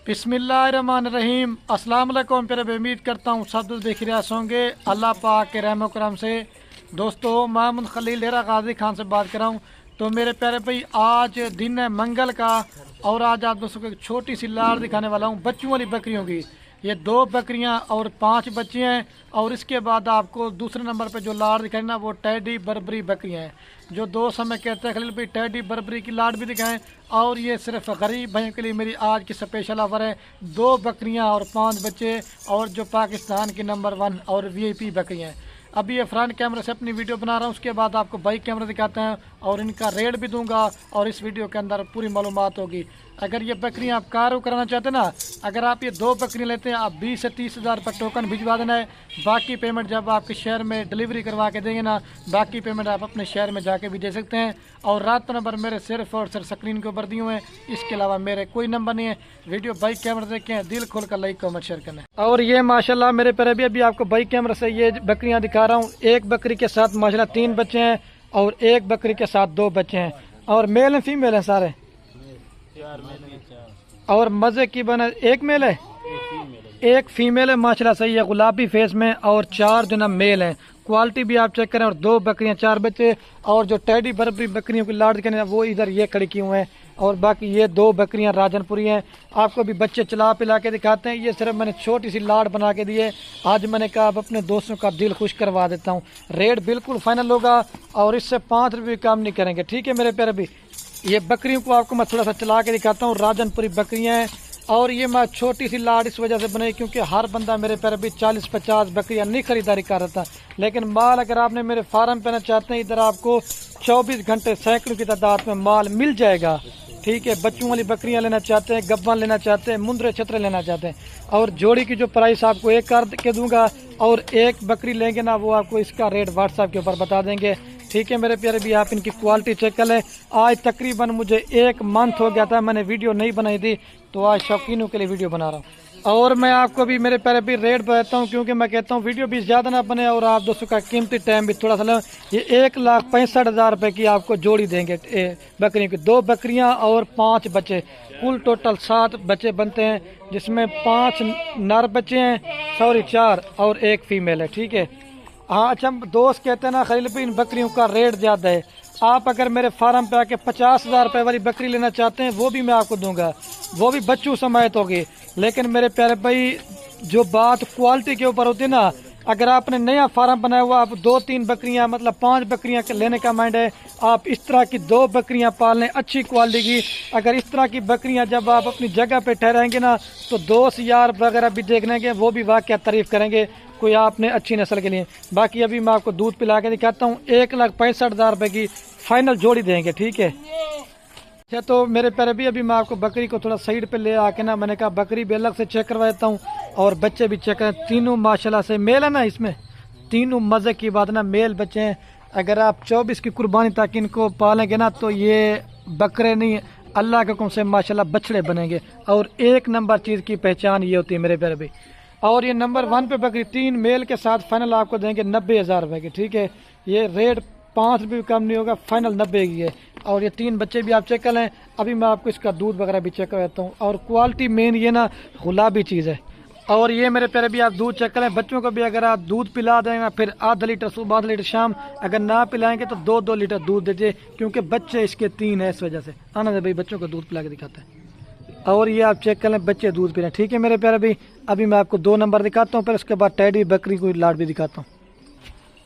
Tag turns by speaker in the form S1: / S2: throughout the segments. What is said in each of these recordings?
S1: बिस्मिल्लाहिर्रहमानिर्रहीम। अस्सलाम वालेकुम। फिर उम्मीद करता हूँ सब देख रहे होंगे अल्लाह पाक के रहम करम से। दोस्तों, मोहम्मद खलील डेरा गाजी खान से बात कर रहा हूँ। तो मेरे प्यारे भाई, आज दिन है मंगल का और आज आप दोस्तों को एक छोटी सी लाड़ दिखाने वाला हूँ बच्चों वाली बकरियों की। ये 2 बकरियां और 5 बच्चे हैं। और इसके बाद आपको दूसरे नंबर पे जो लाड़ दिखाई ना, वो टैडी बर्बरी बकरियां हैं। जो दोस्त हमें कहते हैं खलील भाई टैडी बर्बरी की लाड़ भी दिखाएं। और ये सिर्फ गरीब भाइयों के लिए मेरी आज की स्पेशल ऑफर है। 2 बकरियां और 5 बच्चे और जो पाकिस्तान की नंबर 1 और VIP बकरियां हैं। अभी ये फ्रंट कैमरे से अपनी वीडियो बना रहा हूँ, उसके बाद आपको बाइक कैमरा दिखाते हैं और इनका रेट भी दूंगा और इस वीडियो के अंदर पूरी मालूमात होगी। अगर ये बकरियां आप कारो कराना चाहते हैं ना, अगर आप ये 2 बकरियां लेते हैं, आप 20 से 30 हज़ार पर टोकन भिजवा देना है। बाकी पेमेंट जब आपके शहर में डिलीवरी करवा के देंगे ना, बाकी पेमेंट आप अपने शहर में जाके भी दे सकते हैं। और रात नंबर मेरे सिर्फ और सिर्फ स्क्रीन के ऊपर दिए हुए हैं, इसके अलावा मेरे कोई नंबर नहीं है। वीडियो बाइक कैमरा देखें, दिल खोल कर लाइक कमेंट शेयर करना है। और ये माशाल्लाह मेरे प्यारे अभी आपको बाइक कैमरा से ये बकरियां दिखा रहा हूँ। एक बकरी के साथ माशाल्लाह 3 बच्चे हैं और एक बकरी के साथ 2 बच्चे हैं। और मेल हैं फीमेल हैं सारे? और मजे की बना एक मेल है, एक फीमेल है माशाल्लाह सही है गुलाबी फेस में, और 4 जो ना मेल हैं। क्वालिटी भी आप चेक करें। और 2 बकरियां 4 बच्चे। और जो टैडी बर्बरी बकरियों की लाड़ दिखाने वो इधर ये खड़ी की हुए हैं। और बाकी ये 2 बकरियां राजनपुरी हैं। आपको भी बच्चे चला पिला के दिखाते हैं। ये सिर्फ मैंने छोटी सी लाड़ बना के दी है। आज मैंने कहा अब अपने दोस्तों का दिल खुश करवा देता हूँ। रेट बिल्कुल फाइनल होगा और इससे 5 रुपये कम नहीं करेंगे, ठीक है मेरे प्यारे भी। ये बकरियों को आपको मैं थोड़ा सा चला के दिखाता हूँ। राजनपुरी बकरियां हैं। और ये मैं छोटी सी लाड़ इस वजह से बनाई क्योंकि हर बंदा मेरे पैर भी 40-50 बकरियां नहीं खरीदारी कर रहा था। लेकिन माल अगर आपने मेरे फार्म पे ना चाहते हैं, इधर आपको 24 घंटे सैकड़ों की तादाद में माल मिल जाएगा, ठीक है। बच्चों वाली बकरियां लेना चाहते हैं, गब्बन लेना चाहते हैं, मुंदरे छतरे लेना चाहते हैं। और जोड़ी की जो प्राइस आपको एक कर के दूंगा और एक बकरी लेंगे ना, वो आपको इसका रेट व्हाट्सएप के ऊपर बता देंगे, ठीक है मेरे प्यारे भी। आप इनकी क्वालिटी चेक कर लें। आज तकरीबन मुझे 1 मंथ हो गया था, मैंने वीडियो नहीं बनाई थी, तो आज शौकीनों के लिए वीडियो बना रहा हूँ। और मैं आपको भी मेरे प्यारे भी रेट बताता हूँ क्योंकि मैं कहता हूँ वीडियो भी ज़्यादा ना बने और आप दोस्तों का कीमती टाइम भी थोड़ा सा लें। ये 1,65,000 रुपये की आपको जोड़ी देंगे बकरियों की। 2 बकरियाँ और 5 बच्चे, कुल टोटल 7 बच्चे बनते हैं, जिसमें 5 नर बच्चे हैं, 4 और 1 फीमेल है, ठीक है। हाँ अच्छा, दोस्त कहते हैं ना खलील भाई इन बकरियों का रेट ज़्यादा है। आप अगर मेरे फार्म पे आके 50,000 रुपये वाली बकरी लेना चाहते हैं, वो भी मैं आपको दूंगा, वो भी बच्चों समेत होगी। लेकिन मेरे प्यारे भाई जो बात क्वालिटी के ऊपर होती है ना, अगर आपने नया फार्म बनाया हुआ, आप 2-3 बकरियां मतलब 5 बकरियां लेने का माइंड है, आप इस तरह की 2 बकरियां पाल लें अच्छी क्वालिटी की। अगर इस तरह की बकरियां जब आप अपनी जगह पे ठहराएंगे ना, तो दोस्त यार वगैरह भी देख लेंगे, वो भी वाकई तारीफ करेंगे कोई आपने अच्छी नस्ल के लिए। बाकी अभी मैं आपको दूध पिला के दिखाता हूँ। 1,65,000 रुपये की फाइनल जोड़ी देंगे, ठीक है। अच्छा तो मेरे प्यारे भी अभी मैं आपको बकरी को थोड़ा साइड पे ले आके ना, मैंने कहा बकरी भी अलग से चेक करवा देता हूँ और बच्चे भी चेक करें। तीनों माशाल्लाह से मेल है ना, इसमें तीनों मज़े की बात ना मेल बच्चे हैं। अगर आप 24 की कुर्बानी तक इनको पालेंगे ना, तो ये बकरे नहीं अल्लाह के हुक्म से माशाल्लाह बछड़े बनेंगे। और 1 नंबर चीज़ की पहचान ये होती है मेरे प्यारे भाई। और ये नंबर 1 पे बकरी 3 मेल के साथ फाइनल आपको देंगे 90,000 रुपये की, ठीक है। ये रेट 5 रुपये कम नहीं होगा, फाइनल 90 की है। और ये 3 बच्चे भी आप चेक कर लें। अभी मैं आपको इसका दूध वगैरह भी चेक करवाता हूँ। और क्वालिटी मेन ये ना गुलाबी चीज़ है। और ये मेरे प्यारे भी आप दूध चेक करें। बच्चों को भी अगर आप दूध पिला दें ना, फिर आधा लीटर सुबह, आधा लीटर शाम, अगर ना पिलाएंगे तो 2-2 लीटर दूध दीजिए, क्योंकि बच्चे इसके 3 है, इस वजह से। आना दे भाई, बच्चों को दूध पिला के दिखाते हैं। और ये आप चेक कर लें, बच्चे दूध पी रहे हैं, ठीक है मेरे प्यारे भी। अभी मैं आपको 2 नंबर दिखाता हूँ, फिर उसके बाद टैडी बकरी को लाड़ भी दिखाता हूँ।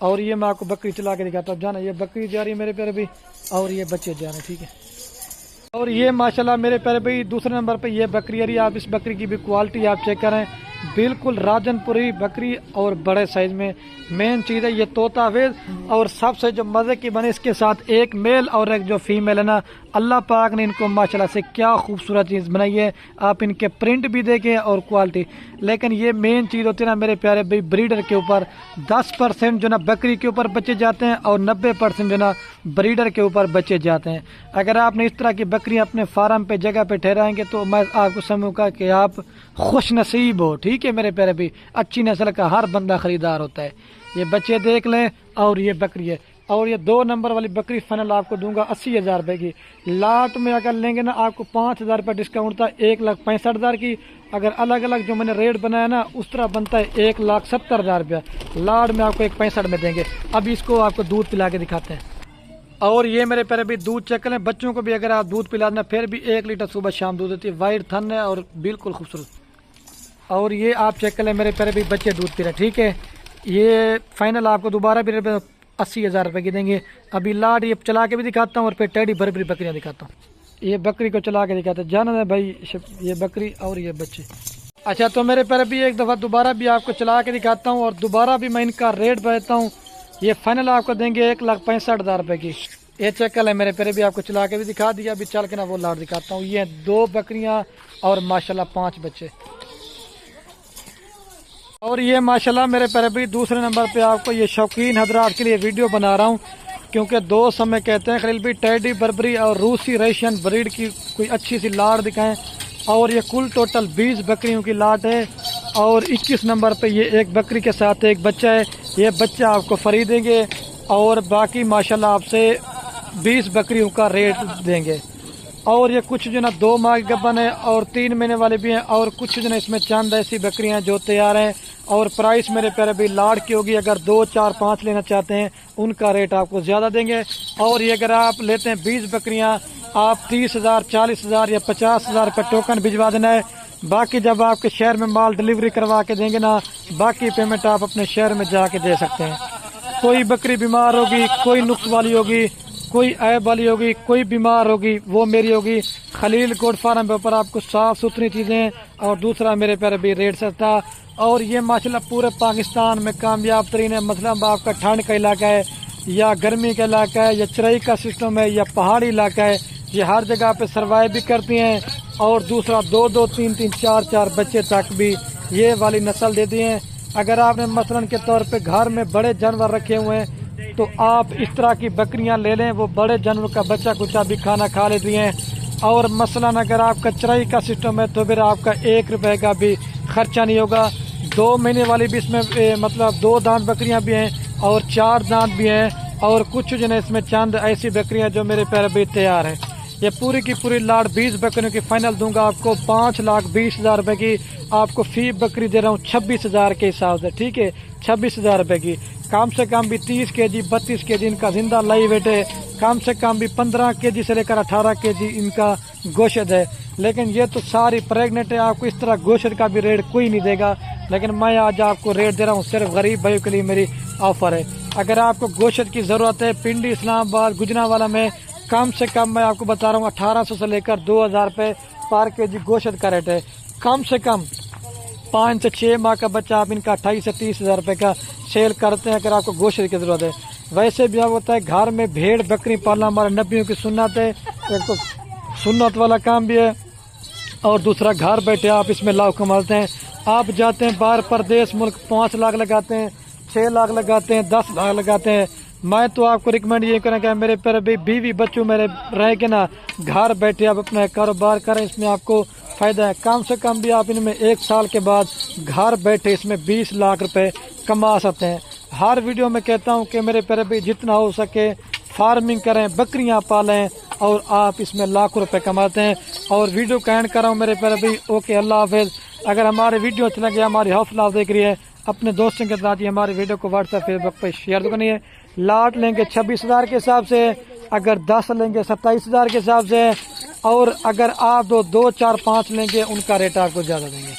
S1: और ये मैं आपको बकरी चला के दिखाता हूँ। जाना, ये बकरी जा रही है मेरे प्यारे भी और ये बच्चे जा रहे हैं, ठीक है। और ये माशाल्लाह मेरे प्यारे भाई दूसरे नंबर पे ये बकरी आ रही है। आप इस बकरी की भी क्वालिटी आप चेक करें, बिल्कुल राजनपुरी बकरी और बड़े साइज में। मेन चीज़ है ये तोता वेज। और सबसे जो मज़े की बने, इसके साथ 1 मेल और 1 जो फीमेल है ना, अल्लाह पाक ने इनको माशाल्लाह से क्या खूबसूरत चीज़ बनाई है। आप इनके प्रिंट भी देखें और क्वालिटी। लेकिन ये मेन चीज़ होती है ना मेरे प्यारे भाई, ब्रीडर के ऊपर 10% जो ना बकरी के ऊपर बच्चे जाते हैं और 90% जो ना ब्रीडर के ऊपर बच्चे जाते हैं। अगर आपने इस तरह की बकरियां अपने फार्म पे जगह पे ठहराएंगे तो मैं आपको समझूंगा कि आप खुश नसीब हो, ठीक है मेरे प्यारे भाई। अच्छी नस्ल का हर बंदा खरीदार होता है। ये बच्चे देख लें और ये बकरी है, اور یہ 2 نمبر والی بکری فائنل آپ کو دوں گا 80,000 روپے کی. لاٹ میں اگر لیں گے نا آپ کو 5,000 روپے ڈسکاؤنٹ تھا 1,65,000 کی. اگر الگ الگ جو میں نے ریٹ بنایا نا اس طرح بنتا ہے 1,70,000 روپیہ. لاٹ میں آپ کو 1,65,000 میں دیں گے. اب اس کو آپ کو دودھ پلا کے دکھاتے ہیں. اور یہ میرے پیارے بھی دودھ چیک کریں. بچوں کو بھی اگر آپ دودھ پلا دینا پھر بھی 1 لیٹر صبح شام دودھ دیتی ہے. وائٹ تھن ہے اور بالکل خوبصورت. اور یہ آپ چیک کر لیں میرے پیارے بھی بچے دودھ پی رہے. ٹھیک ہے یہ فائنل آپ کو دوبارہ بھی 80,000 روپے کی دیں گے. ابھی لاٹ یہ چلا کے بھی دکھاتا ہوں اور پھر ٹیڈی بربری بکریاں دکھاتا ہوں. یہ بکری کو چلا کے دکھاتا ہے جانا ہے بھائی یہ بکری اور یہ بچے. اچھا تو میرے پیارے بھی ایک دفعہ دوبارہ بھی آپ کو چلا کے دکھاتا ہوں اور دوبارہ بھی میں ان کا ریٹ بتاتا ہوں. یہ فائنل آپ کو دیں گے 1,65,000 روپے کی. یہ چیک کر لیں میرے پیارے بھی آپ کو چلا کے بھی دکھا دیا. ابھی چل کے نا وہ لاٹ دکھاتا ہوں. یہ 2 بکریاں اور ماشاءاللہ 5 بچے. اور یہ ماشاءاللہ میرے پیارے بھی دوسرے نمبر پہ آپ کو یہ شوقین حضرات کے لیے ویڈیو بنا رہا ہوں کیونکہ دوست ہمیں کہتے ہیں خلیل بھی ٹیڈی بربری اور روسی ریشین بریڈ کی کوئی اچھی سی لاٹ دکھائیں. اور یہ کل ٹوٹل 20 بکریوں کی لاٹ ہے اور 21 نمبر پہ یہ ایک بکری کے ساتھ ایک بچہ ہے. یہ بچہ آپ کو فری دیں گے اور باقی ماشاءاللہ آپ سے 20 بکریوں کا ریٹ دیں گے. اور یہ کچھ جو نا 2 ماہ کے گبن ہے اور 3 مہینے والے بھی ہیں اور کچھ جو نا اس میں چند ایسی بکریاں جو تیار ہیں. اور پرائس میرے پیارے بھی لاٹ کی ہوگی. اگر 2, 4, 5 لینا چاہتے ہیں ان کا ریٹ آپ کو زیادہ دیں گے. اور یہ اگر آپ لیتے ہیں 20 بکریاں آپ 30,000 40,000 یا 50,000 روپے ٹوکن بھجوا دینا ہے. باقی جب آپ کے شہر میں مال ڈلیوری کروا کے دیں گے نا باقی پیمنٹ آپ اپنے شہر میں جا کے دے سکتے ہیں. کوئی بکری بیمار ہوگی کوئی نقص والی ہوگی کوئی عیب والی ہوگی کوئی بیمار ہوگی وہ میری ہوگی. خلیل گوڈ فارم کے اوپر آپ کو صاف ستھری چیزیں ہیں اور دوسرا میرے پیارے بھی ریٹ سستا. اور یہ ماشاءاللہ پورے پاکستان میں کامیاب ترین ہے. مثلاً آپ کا ٹھنڈ کا علاقہ ہے یا گرمی کا علاقہ ہے یا چرائی کا سسٹم ہے یا پہاڑی علاقہ ہے یہ ہر جگہ پہ سروائیو بھی کرتی ہیں. اور دوسرا 2 3 3 4 بچے تک بھی یہ والی نسل دیتی ہیں. اگر آپ نے مثلاً کے طور پہ گھر میں بڑے جانور رکھے ہوئے ہیں تو آپ اس طرح کی بکریاں لے لیں. وہ بڑے جانور کا بچہ کچھ بھی کھانا کھا لیتی ہیں. اور مثلاً اگر آپ کا چرائی کا سسٹم ہے تو پھر آپ کا 1 روپے کا بھی خرچہ نہیں ہوگا. 2 مہینے والی بھی اس میں مطلب 2 دانت بکریاں بھی ہیں اور 4 دانت بھی ہیں اور کچھ جو ہے اس میں چند ایسی بکریاں جو میرے پیارے بھی تیار ہیں. یہ پوری کی پوری لاٹ 20 بکریوں کی فائنل دوں گا آپ کو 5,20,000 روپے کی. آپ کو فی بکری دے رہا ہوں 26,000 کے حساب سے. ٹھیک ہے 26,000 روپے کی. کم سے کم بھی 30 کے جی 32 کے جی ان کا زندہ لائی ویٹ ہے. کم سے کم بھی 15 کے جی سے لے کر 18 کے جی ان کا گوشت ہے. لیکن یہ تو ساری پریگننٹ ہے. آپ کو اس طرح گوشت کا بھی ریٹ کوئی نہیں دے گا. لیکن میں آج آپ کو ریٹ دے رہا ہوں صرف غریب بھائیوں کے لیے میری آفر ہے. اگر آپ کو گوشت کی ضرورت ہے پنڈی اسلام آباد گجرانوالہ میں کم سے کم میں آپ کو بتا رہا ہوں 1,800 سے لے کر 2,000 روپے پر کے جی گوشت کا ریٹ ہے. کم سے کم 5 سے 6 ماہ کا بچہ آپ ان کا 28 سے 30,000 روپے کا سیل کرتے ہیں اگر آپ کو گوشت کی ضرورت ہے. ویسے بھی آپ ہوتا ہے گھر میں بھیڑ بکری پالنا ہمارے نبیوں کی سنت ہے. ایک تو سنت والا کام بھی ہے اور دوسرا گھر بیٹھے آپ اس میں لاکھ کماتے ہیں. آپ جاتے ہیں باہر پردیس ملک 5 لاکھ لگاتے ہیں 6 لاکھ لگاتے ہیں 10 لاکھ لگاتے ہیں. میں تو آپ کو ریکمینڈ یہ کریں کہ میرے پیارے بیوی بچوں میرے رہ کے نا گھر بیٹھے آپ اپنا کاروبار کریں. اس میں آپ کو فائدہ ہے. کم سے کم بھی آپ ان میں 1 سال کے بعد گھر بیٹھے اس میں 20 لاکھ روپے کما سکتے ہیں. ہر ویڈیو میں کہتا ہوں کہ میرے پیارے بھی جتنا ہو سکے فارمنگ کریں بکریاں پالیں اور آپ اس میں لاکھوں روپے کماتے ہیں. اور ویڈیو کا اینڈ کر رہا ہوں میرے پیارے بھی. اوکے اللہ حافظ. اگر ہمارے ویڈیو اچھا لگے ہماری حوصلہ دیکھ رہی ہے اپنے دوستوں کے ساتھ ہماری ویڈیو کو واٹس ایپ فیس بک پہ شیئر کرنی ہے. لاٹ لیں گے 26,000 کے حساب سے. اگر 10 لیں گے 27,000 کے حساب سے. اور اگر آپ 2 4 5 لیں گے ان کا ریٹ آپ کو زیادہ دیں گے.